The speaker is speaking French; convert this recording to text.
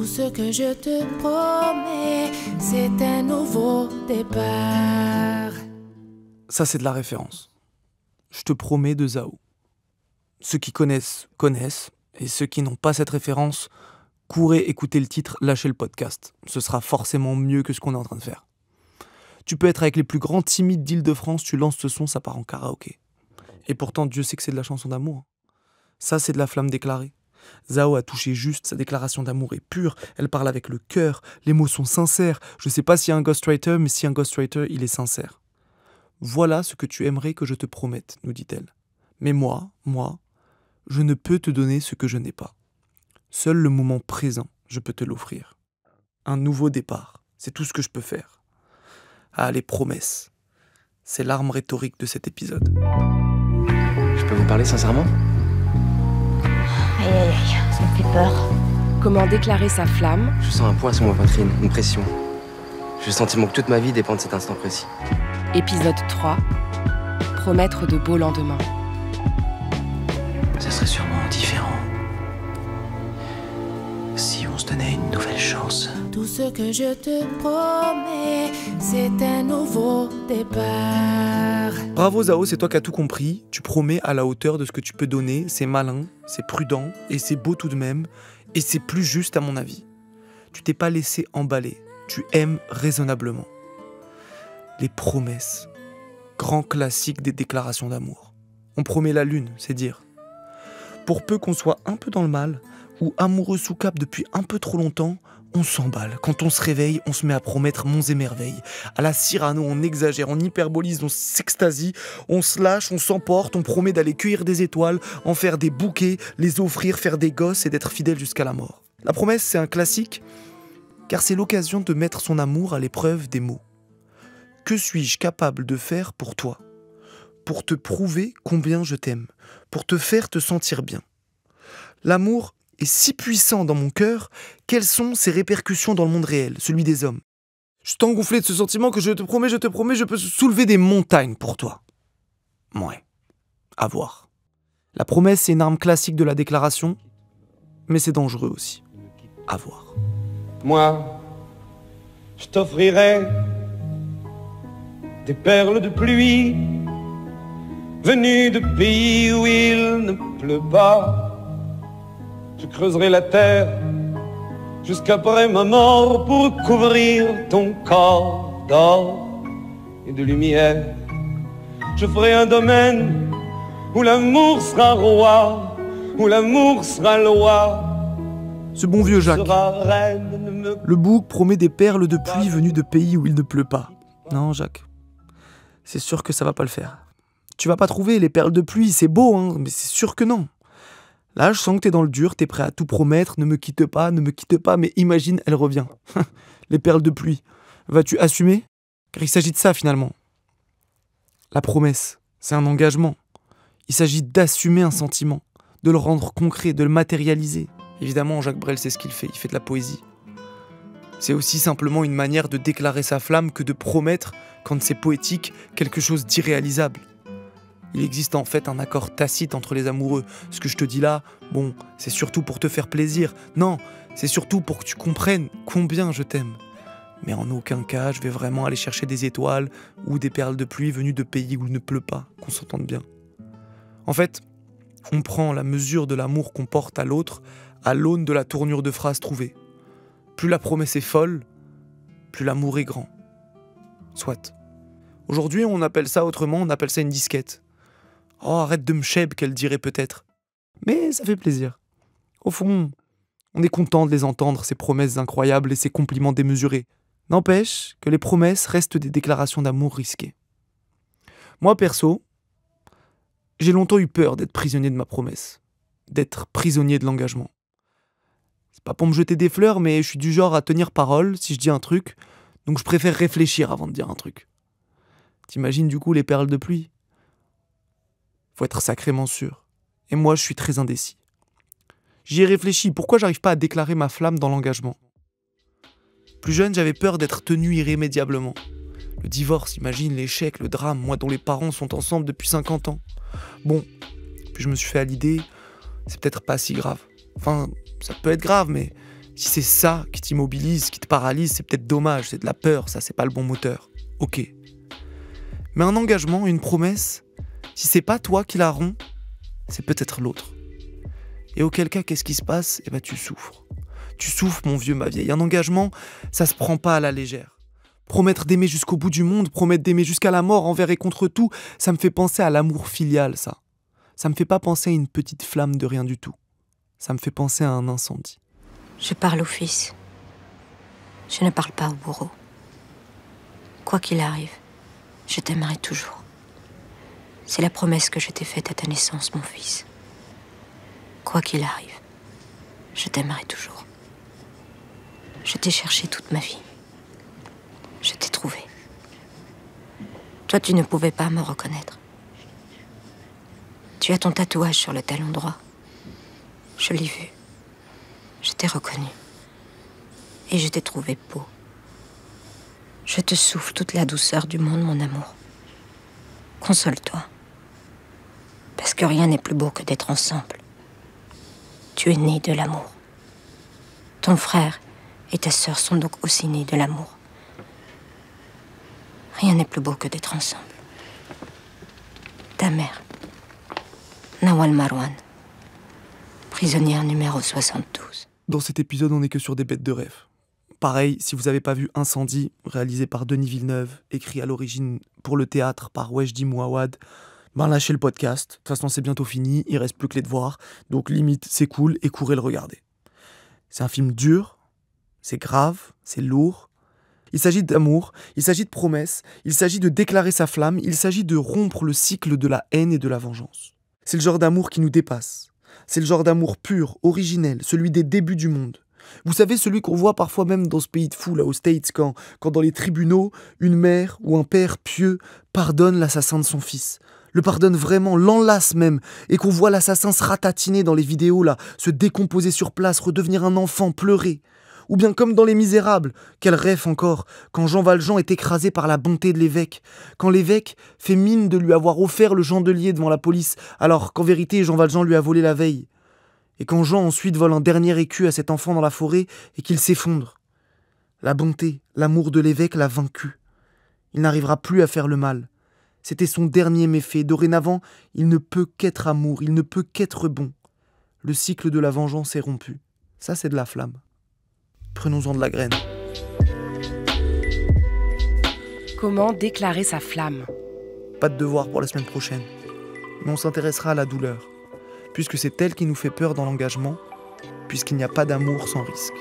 Tout ce que je te promets, c'est un nouveau départ. Ça, c'est de la référence. Je te promets de Zao. Ceux qui connaissent, connaissent. Et ceux qui n'ont pas cette référence, courez écouter le titre, lâchez le podcast. Ce sera forcément mieux que ce qu'on est en train de faire. Tu peux être avec les plus grands timides d'Île-de-France, tu lances ce son, ça part en karaoké. Et pourtant, Dieu sait que c'est de la chanson d'amour. Ça, c'est de la flamme déclarée. Zao a touché juste, sa déclaration d'amour est pure, elle parle avec le cœur, les mots sont sincères. Je sais pas s'il y a un ghostwriter, mais si un ghostwriter, il est sincère. Voilà ce que tu aimerais que je te promette, nous dit-elle. Mais moi, je ne peux te donner ce que je n'ai pas. Seul le moment présent, je peux te l'offrir. Un nouveau départ, c'est tout ce que je peux faire. Ah, les promesses. C'est l'arme rhétorique de cet épisode. Je peux vous parler sincèrement ? Aïe aïe aïe, ça me fait peur. Comment déclarer sa flamme? Je sens un poids sur ma poitrine, une pression. J'ai le sentiment que toute ma vie dépend de cet instant précis. Épisode 3. Promettre de beaux lendemains. Ça serait sûrement différent si on se donnait une nouvelle chance. Tout ce que je te promets, c'est un nouveau départ. Bravo Zao, c'est toi qui as tout compris. Tu promets à la hauteur de ce que tu peux donner. C'est malin, c'est prudent et c'est beau tout de même. Et c'est plus juste à mon avis. Tu t'es pas laissé emballer. Tu aimes raisonnablement. Les promesses. Grand classique des déclarations d'amour. On promet la lune, c'est dire. Pour peu qu'on soit un peu dans le mal, ou amoureux sous cap depuis un peu trop longtemps, on s'emballe. Quand on se réveille, on se met à promettre monts et merveilles. À la Cyrano, on exagère, on hyperbolise, on s'extasie, on se lâche, on s'emporte, on promet d'aller cueillir des étoiles, en faire des bouquets, les offrir, faire des gosses et d'être fidèle jusqu'à la mort. La promesse, c'est un classique, car c'est l'occasion de mettre son amour à l'épreuve des mots. Que suis-je capable de faire pour toi ? Pour te prouver combien je t'aime, pour te faire te sentir bien. L'amour est si puissant dans mon cœur, quelles sont ses répercussions dans le monde réel, celui des hommes ? Je suis engonflé de ce sentiment que je te promets, je peux soulever des montagnes pour toi. Ouais, à voir. La promesse, c'est une arme classique de la déclaration, mais c'est dangereux aussi. À voir. Moi, je t'offrirai des perles de pluie venues de pays où il ne pleut pas. Je creuserai la terre jusqu'après ma mort pour couvrir ton corps d'or et de lumière. Je ferai un domaine où l'amour sera roi, où l'amour sera loi. Ce bon vieux Jacques. Sera reine, ne me... Le bouc promet des perles de pluie venues de pays où il ne pleut pas. Non, Jacques. C'est sûr que ça va pas le faire. Tu vas pas trouver les perles de pluie, c'est beau, hein, mais c'est sûr que non. Là, je sens que t'es dans le dur, t'es prêt à tout promettre, ne me quitte pas, mais imagine, elle revient. Les perles de pluie. Vas-tu assumer ? Car il s'agit de ça, finalement. La promesse, c'est un engagement. Il s'agit d'assumer un sentiment, de le rendre concret, de le matérialiser. Évidemment, Jacques Brel, c'est ce qu'il fait, il fait de la poésie. C'est aussi simplement une manière de déclarer sa flamme que de promettre, quand c'est poétique, quelque chose d'irréalisable. Il existe en fait un accord tacite entre les amoureux. Ce que je te dis là, bon, c'est surtout pour te faire plaisir. Non, c'est surtout pour que tu comprennes combien je t'aime. Mais en aucun cas, je vais vraiment aller chercher des étoiles ou des perles de pluie venues de pays où il ne pleut pas, qu'on s'entende bien. En fait, on prend la mesure de l'amour qu'on porte à l'autre à l'aune de la tournure de phrase trouvée. Plus la promesse est folle, plus l'amour est grand. Soit. Aujourd'hui, on appelle ça autrement, on appelle ça une disquette. Oh, arrête de me cheb, qu'elle dirait peut-être. Mais ça fait plaisir. Au fond, on est content de les entendre, ces promesses incroyables et ces compliments démesurés. N'empêche que les promesses restent des déclarations d'amour risquées. Moi, perso, j'ai longtemps eu peur d'être prisonnier de ma promesse. D'être prisonnier de l'engagement. C'est pas pour me jeter des fleurs, mais je suis du genre à tenir parole si je dis un truc, donc je préfère réfléchir avant de dire un truc. T'imagines du coup les perles de pluie ? Faut être sacrément sûr. Et moi, je suis très indécis. J'y ai réfléchi. Pourquoi j'arrive pas à déclarer ma flamme dans l'engagement ? Plus jeune, j'avais peur d'être tenu irrémédiablement. Le divorce, imagine, l'échec, le drame, moi dont les parents sont ensemble depuis 50 ans. Bon, puis je me suis fait à l'idée, c'est peut-être pas si grave. Enfin, ça peut être grave, mais Si c'est ça qui t'immobilise, qui te paralyse, c'est peut-être dommage, c'est de la peur, ça c'est pas le bon moteur. Ok. Mais un engagement, une promesse, si c'est pas toi qui la rompt, c'est peut-être l'autre. Et auquel cas, qu'est-ce qui se passe ? Eh ben tu souffres. Tu souffres, mon vieux, ma vieille. Un engagement, ça se prend pas à la légère. Promettre d'aimer jusqu'au bout du monde, promettre d'aimer jusqu'à la mort, envers et contre tout, ça me fait penser à l'amour filial, ça. Ça me fait pas penser à une petite flamme de rien du tout. Ça me fait penser à un incendie. Je parle au fils. Je ne parle pas au bourreau. Quoi qu'il arrive, je t'aimerai toujours. C'est la promesse que je t'ai faite à ta naissance, mon fils. Quoi qu'il arrive, je t'aimerai toujours. Je t'ai cherché toute ma vie. Je t'ai trouvé. Toi, tu ne pouvais pas me reconnaître. Tu as ton tatouage sur le talon droit. Je l'ai vu. Je t'ai reconnu. Et je t'ai trouvé beau. Je te souffle toute la douceur du monde, mon amour. Console-toi. Parce que rien n'est plus beau que d'être ensemble. Tu es né de l'amour. Ton frère et ta sœur sont donc aussi nés de l'amour. Rien n'est plus beau que d'être ensemble. Ta mère, Nawal Marwan, prisonnière numéro 72. Dans cet épisode, on n'est que sur des bêtes de rêve. Pareil, si vous n'avez pas vu Incendie, réalisé par Denis Villeneuve, écrit à l'origine pour le théâtre par Wajdi Mouawad, ben lâchez le podcast. De toute façon, c'est bientôt fini, il reste plus que les devoirs. Donc limite, c'est cool et courez le regarder. C'est un film dur, c'est grave, c'est lourd. Il s'agit d'amour, il s'agit de promesses, il s'agit de déclarer sa flamme, il s'agit de rompre le cycle de la haine et de la vengeance. C'est le genre d'amour qui nous dépasse. C'est le genre d'amour pur, originel, celui des débuts du monde. Vous savez, celui qu'on voit parfois même dans ce pays de fous, là, aux States, quand dans les tribunaux, une mère ou un père pieux pardonne l'assassin de son fils. Le pardonne vraiment, l'enlace même, et qu'on voit l'assassin se ratatiner dans les vidéos, là, se décomposer sur place, redevenir un enfant, pleurer. Ou bien comme dans Les Misérables, quel rêve encore, quand Jean Valjean est écrasé par la bonté de l'évêque, quand l'évêque fait mine de lui avoir offert le chandelier devant la police, alors qu'en vérité Jean Valjean lui a volé la veille. Et quand Jean ensuite vole un dernier écu à cet enfant dans la forêt et qu'il s'effondre. La bonté, l'amour de l'évêque l'a vaincu. Il n'arrivera plus à faire le mal. C'était son dernier méfait. Dorénavant, il ne peut qu'être amour, il ne peut qu'être bon. Le cycle de la vengeance est rompu. Ça, c'est de la flamme. Prenons-en de la graine. Comment déclarer sa flamme ? Pas de devoir pour la semaine prochaine. Mais on s'intéressera à la douleur, puisque c'est elle qui nous fait peur dans l'engagement, puisqu'il n'y a pas d'amour sans risque.